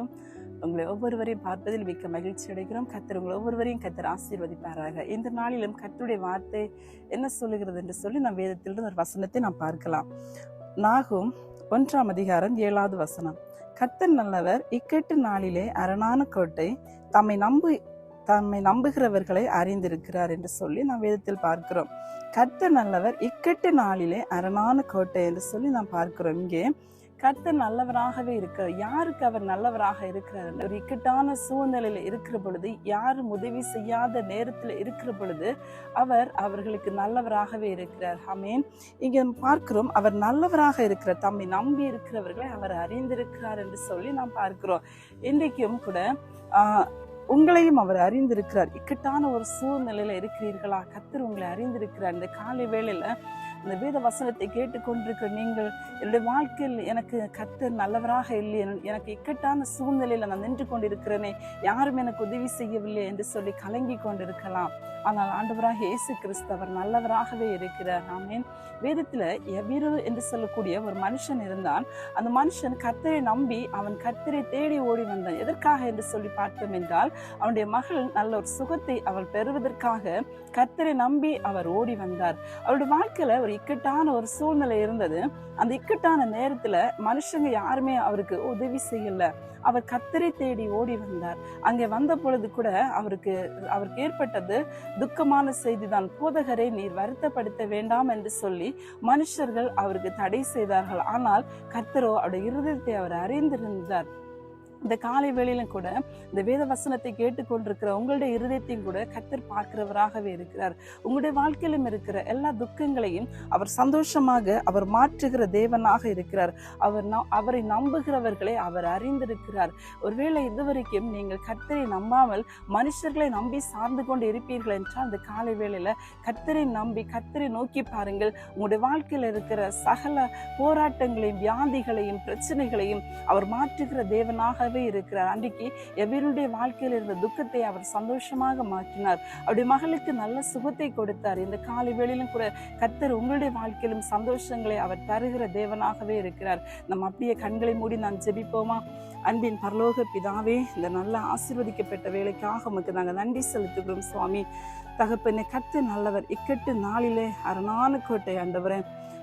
நாளிலும் உங்களை ஒவ்வொருவரையும் பார்ப்பதில் மிக்க மகிழ்ச்சி அடைகிறோம். கர்த்தர் உங்களை ஒவ்வொருவரையும் கர்த்தர் ஆசீர்வதிப்பாராக. இந்த நாளிலும் கர்த்தருடைய வார்த்தை என்ன சொல்லுகிறது என்று சொல்லி நம் வேதத்திலிருந்து ஒரு வசனத்தை நாம் பார்க்கலாம். நாகும் 1:7 கர்த்தர் நல்லவர், இக்கட்டு நாளிலே அரணான கோட்டை, தம்மை நம்புகிறவர்களை அறிந்திருக்கிறார் என்று சொல்லி நாம் வேதத்தில் பார்க்கிறோம். கர்த்தர் நல்லவர், இக்கட்டு நாளிலே அரணான கோட்டை என்று சொல்லி நாம் பார்க்கிறோம். இங்கே கர்த்தர் நல்லவராகவே இருக்கிறார். யாருக்கு அவர் நல்லவராக இருக்கிறார்? ஒரு இக்கட்டான சூழ்நிலையில இருக்கிற பொழுது, யாரும் உதவி செய்யாத நேரத்தில் இருக்கிற பொழுது அவர்களுக்கு நல்லவராகவே இருக்கிறார். ஆமென். இங்கே பார்க்கிறோம், அவர் நல்லவராக இருக்கிறார், தம்மை நம்பி இருக்கிறவர்களை அவர் அறிந்திருக்கிறார் என்று சொல்லி நாம் பார்க்கிறோம். இன்றைக்கும் கூட உங்களையும் அவர் அறிந்திருக்கிறார். இக்கட்டான ஒரு சூழ்நிலையில இருக்கிறீர்களா? கர்த்தர் உங்களை அறிந்திருக்கிறார். இந்த காலை வேளையில இந்த வேத வசனத்தை கேட்டுக்கொண்டிருக்கிற நீங்கள், என்னுடைய வாழ்க்கையில் எனக்கு கர்த்தர் நல்லவராக இல்லை, எனக்கு இக்கட்டான சூழ்நிலையில நான் நின்று கொண்டிருக்கிறேனே, யாரும் எனக்கு உதவி செய்யவில்லை என்று சொல்லி கலங்கி கொண்டிருக்கலாம். ஆனால் ஆண்டவராக இயேசு கிறிஸ்து அவர் நல்லவராகவே இருக்கிறார். ஆமென். வேதத்துல எபிரு என்று சொல்லக்கூடிய ஒரு மனுஷன் இருந்தான். அந்த மனுஷன் கர்த்தரை நம்பி அவன் கர்த்தரை தேடி ஓடி வந்தான். எதற்காக என்று சொல்லி பார்த்தோம் என்றால், அவனுடைய மகள் நல்ல ஒரு சுகத்தை அவள் பெறுவதற்காக கர்த்தரை நம்பி அவர் ஓடி வந்தார். அவருடைய வாழ்க்கையில ஒரு இக்கட்டான ஒரு சூழ்நிலை இருந்தது. அந்த இக்கட்டான நேரத்துல மனுஷங்க யாருமே அவருக்கு உதவி செய்யல. அவர் கர்த்தரை தேடி ஓடி வந்தார். அங்கே வந்த பொழுது கூட அவருக்கு ஏற்பட்டது துக்கமான செய்திதான். போதகரை நீர் வருத்தப்படுத்த வேண்டாம் என்று சொல்லி மனுஷர்கள் அவருக்கு தடை செய்தார்கள். ஆனால் கர்த்தரோ அவருடைய இருதயத்தை அவர் அறிந்திருந்தார். இந்த காலை வேளையிலும் கூட இந்த வேத வசனத்தை கேட்டுக்கொண்டிருக்கிற உங்களுடைய இருதயத்தையும் கூட கர்த்தர் பார்க்கிறவராகவே இருக்கிறார். உங்களுடைய வாழ்க்கையிலும் இருக்கிற எல்லா துக்கங்களையும் அவர் சந்தோஷமாக அவர் மாற்றுகிற தேவனாக இருக்கிறார். அவரை நம்புகிறவர்களை அவர் அறிந்திருக்கிறார். ஒருவேளை இதுவரைக்கும் நீங்கள் கர்த்தரை நம்பாமல் மனுஷர்களை நம்பி சார்ந்து கொண்டு இருப்பீர்கள் என்றால், இந்த காலை வேளையில கர்த்தரை நம்பி கர்த்தரை நோக்கி பாருங்கள். உங்களுடைய வாழ்க்கையில் இருக்கிற சகல போராட்டங்களையும் வியாதிகளையும் பிரச்சனைகளையும் அவர் மாற்றுகிற தேவனாக இருக்கிறார். அன்றைக்கு எபிருடைய வாழ்க்கையில் இருந்த துக்கத்தை அவர் சந்தோஷமாக மாற்றினார். அவருடைய மகளுக்கு நல்ல சுகத்தை கொடுத்தார். இந்த காலை வேளையிலும் கூட கர்த்தர் உங்களுடைய வாழ்க்கையிலும் சந்தோஷங்களை அவர் தருகிற தேவனாகவே இருக்கிறார். நம்ம அப்படியே கண்களை மூடி நான் ஜெபிப்போமா? அன்பின் பரலோக பிதாவே, இந்த நல்ல ஆசீர்வதிக்கப்பட்ட வேலைக்காக உமக்கு நாங்கள் நன்றி செலுத்துகிறோம் சுவாமி. தகப்பனே, கர்த்தர் நல்லவர், இக்கட்டு நாளிலே அரணான கோட்டை. ஆண்டவரே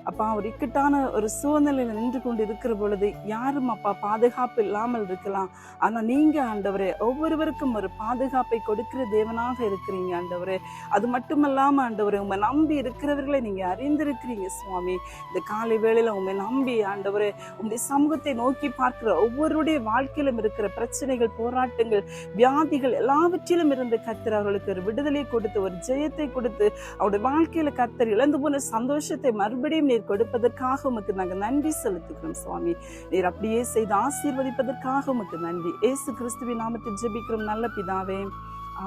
அப்பா, ஒரு இக்கட்டான ஒரு சூழ்நிலையில நின்று கொண்டு இருக்கிற பொழுது யாரும் அப்பா பாதுகாப்பு இல்லாமல் இருக்கலாம். ஆனா நீங்க ஆண்டவரே ஒவ்வொருவருக்கும் ஒரு பாதுகாப்பை கொடுக்கிற தேவனாக இருக்கிறீங்க ஆண்டவரே. அது மட்டுமல்லாம ஆண்டவரே, உண்மை நம்பி இருக்கிறவர்களை நீங்க அறிந்திருக்கிறீங்க சுவாமி. இந்த காலை வேளையில உண்மை நம்பி ஆண்டவரே உங்களுடைய சமூகத்தை நோக்கி பார்க்கிற ஒவ்வொருடைய வாழ்க்கையிலும் இருக்கிற பிரச்சனைகள், போராட்டங்கள், வியாதிகள் எல்லாவற்றிலும் இருந்து கர்த்தர் அவர்களுக்கு ஒரு விடுதலை கொடுத்து, ஒரு ஜெயத்தை கொடுத்து, அவருடைய வாழ்க்கையில கர்த்தர் இழந்து போன சந்தோஷத்தை மறுபடியும் நீர் கொடுப்பதற்காக உமக்கு நாங்கள் நன்றி செலுத்துகிறோம் சுவாமி. நீர் அப்படியே செய்து ஆசீர்வதிப்பதற்காக உமக்கு நன்றி. இயேசு கிறிஸ்துவின் நாமத்தில் ஜெபிக்கிறோம் நல்ல பிதாவே.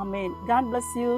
ஆமென். God bless you.